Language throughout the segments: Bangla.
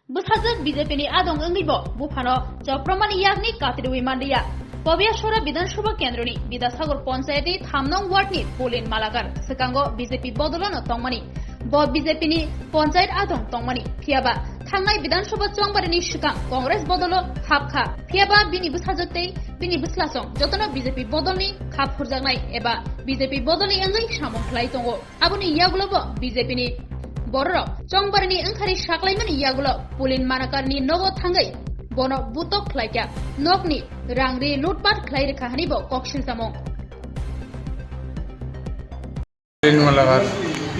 Busajak BJP ni adong engibo bufano Jopramani yakni Katirui Mandiya Pabiyashora Bidansabha Kendroni Bidasagar Panchayati 3 nong ward ni Polin Malagar Sekango BJP Bodolan Tongmani Bo BJP ni Panchayat adong Tongmani Phiaba Thangnai Bidansabha Chongbari ni Shikang Congress Bodolo Khapkha Phiaba bini busajakte bini buslasong jotono BJP Bodolni khap hurjaknai eba BJP Bodolni engai samong khlai tongo aboni yagulobo BJP ni Borok Chongbarni engkhari saklaimani yagulo Polin Manakarni nogo thangai bono butok khlaikya nokni rangri lutpat khlai rekha hanibo koksil samong polin malagar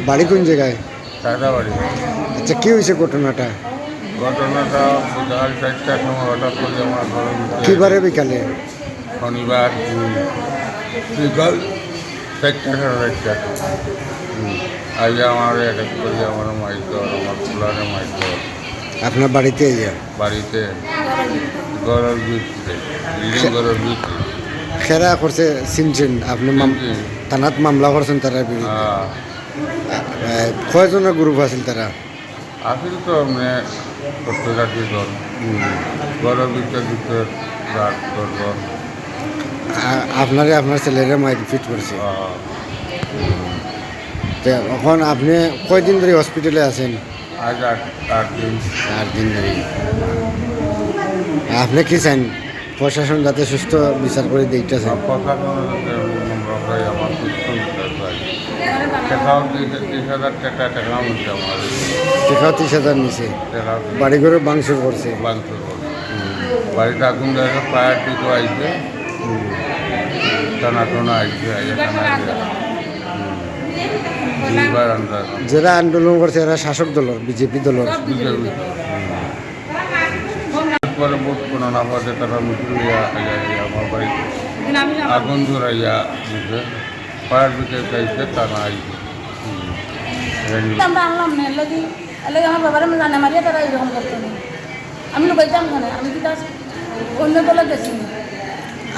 বাড়ি কোন জায়গায়? সাদা বাড়ি আচ্ছা কি হয়েছে ঘটনাটা? ঘটনাটা বিকাল 4টার সময় হঠাৎ করে আমার ঘরের ভিতরে কিবারে বিকালে? শনিবার বিকাল 4টা আজ আমার এক করে আমার মাইক আমার ফুলারে মাইক আপনার বাড়িতে ইয়া বাড়িতে ঘরের ভিতরে বিল্ডিং ঘরের ভিতরে খেরা করছে সিনছেন আপনি থানাত মামলা করছেন তারা বিরুদ্ধে কয়জনের গ্রুপ আছিল তারা? আসলে তো আমি করতে রাখি ঘর ঘরের ভিতরে রাত করবো আপনারে আপনার ছেলেরা মাইক ফিট করছে তো এখন আপনি কয়দিন ধরে হসপিটালে আছেন? আজ 8 দিন 8 দিন ধরে। আপনি কি চান প্রশাসন যাতে সুস্থ বিচার করে দিতেছেন? আমার সুস্থ বিচার চাই টাকাও 30,000 টাকা টাকাও নিচ্ছে আমার টেকাও 30,000 নিছে বাড়ি ঘরে ভাঙচুর করছে বাংশুর বাড়িতে আগুন দেখা ফায়ার টিকো আইছে টানা টানা আইছে দুইবার আন্দাজ যারা আন্দোলন করছে এরা শাসক দলের বিজেপি দলের বিজেপি পরে ভোট কোনো না পাতে তারা মিছিল আমার বাড়িতে আগুন ধরাইয়া দিছে ফায়ার ব্রিগেড আইছে টানা আইছে আমরা আনলাম না এলাকি আমার বাবার জানে মারিয়া তারা এরকম করতো না আমি লুকাইতাম না আমি কি তার অন্য দলে গেছি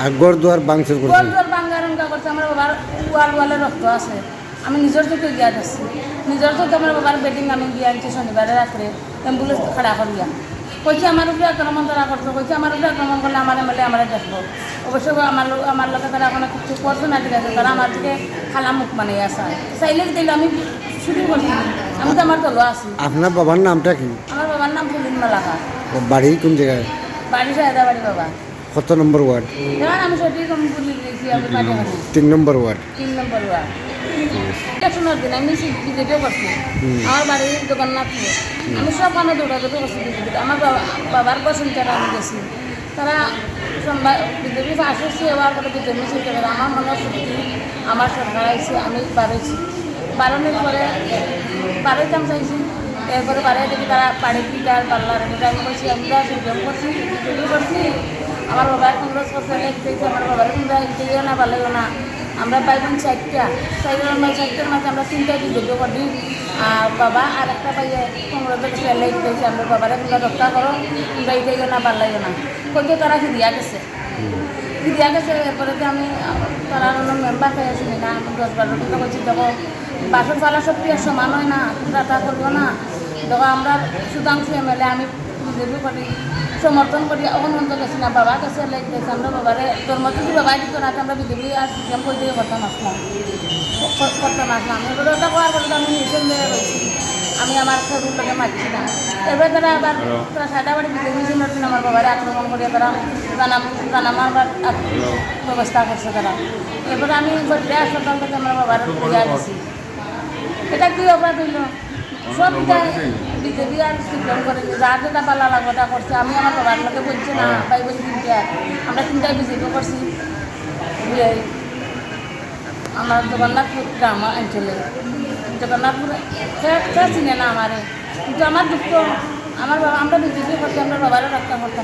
আর গড় দুয়ার ভাঙচুর করছে গড় বাঙ্গারঙ্গা করছে আমার বাবার ওয়ালে রক্ত আছে আমি নিজের চোখে গিয়া যাচ্ছি নিজের চোখে আমার বাবার বেডিং আমি গিয়ে আনছি শনিবারে রাত্রে অ্যাম্বুলেন্স খাড়া করিয়া কইছে আমার উপরে আক্রমণ তারা করতো কইছে আমার উপরে আক্রমণ করলে আমার এমএলএ আমার দেখবো অবশ্য আমার লোকে তারা কোনো কিছু করছে না ঠিক আছে তারা আমার দিকে খালা মুখ মানে আসা চাইলে দিলে আমি শুরু করছি আমি তো আমার তলো আছি আপনার বাবার নামটা কি? আমার বাবার নাম পুলিন মালাকা বাড়ি কোন জায়গায়? বাড়ি সায়দা বাড়ি বাবা কত নম্বর ওয়ার্ড? যেমন আমি সঠিক আমি পুলি দিয়েছি আমি বাড়ি 3 নম্বর ওয়ার্ড 3 নম্বর ওয়ার্ড ইলেকশনের দিন আমি বিজেপিও করছি আমার বাড়ির জগন্নাথ আমি সব মানে দৌড়াদৌড়ি করছি বিজেপিতে আমার বাবার বসন্তারা আমি গেছি তারা বিজেপি পাশ হচ্ছে এবার করে বিজেপি চিন্তা করে আমার মনে সত্যি আমার সরকার আইসে আমি বাড়াইছি বাড়ানোর পরে বাড়াইতাম চাইছি এরপরে বাড়াই দেখি তারা পাড়ে পিটার পাল্লার আমি করছি আমরা সিপিএম করছি বিজেপি করছি আমার বাবা কংগ্রেস করছে দেখতেছি আমার বাবার তোমরা ইন্টারভিউ না ভালো না আমরা পাইবেন 4টার মাঝে আমরা 3টা বিজেপি করি আর বাবা আর একটা পাইয়ে কংগ্রেসের ছেলে দেখতেছি আমরা বাবারে তোমরা রক্ষা করো তোমরা ইন্টারভিউ না ভালো না কিন্তু তারা ফিরিয়া গেছে এরপরে আমি তারা মেম্বার পেয়ে আসি না আমি 10-12 টাকা করছি দেখো বাসন ফালা সব কি সমান হয় না তোমরা তা করবো না দেখো আমরা সুধাংশু এমএলএ আমি বিজেপি করি সমর্থন করি অনন্ত গেছি না বাবা কাছে লেগেছে আমরা বাবারে ধর্ম যদি বাবা দিত না আমরা বিজেপি আর সিপিএম করে দিয়ে করতাম আসলাম এগুলো ওটা করার পরে আমি নিঃসন্দেহে রয়েছি আমি আমার সরুর লোকে মারছি না এবার তারা আবার তারা সাদা বাড়ি বিজেপি নতুন আমার বাবারে আক্রমণ করিয়া তারা জানামার ব্যবস্থা করছে তারা এরপরে আমি গড়িয়া হাসপাতাল থেকে আমার বাবার ঘুরিয়া গেছি এটা কি অপরাধ হইল সব বিজেপি আর সিপিএম করে যার যেটা পাল্লা লাগোটা করছে আমি আমার বাবার লোকে বলছি না ভাই বোন 3টা আমরা 3টায় বিজেপি করছি আমার জগন্নাথপুর গ্রাম অঞ্চলে জগন্নাথপুরে চিনে না আমারে কিন্তু আমার দুঃখ আমার বাবা আমরা বিজেপি করছি আমরা বাবারও রক্ষা করতাম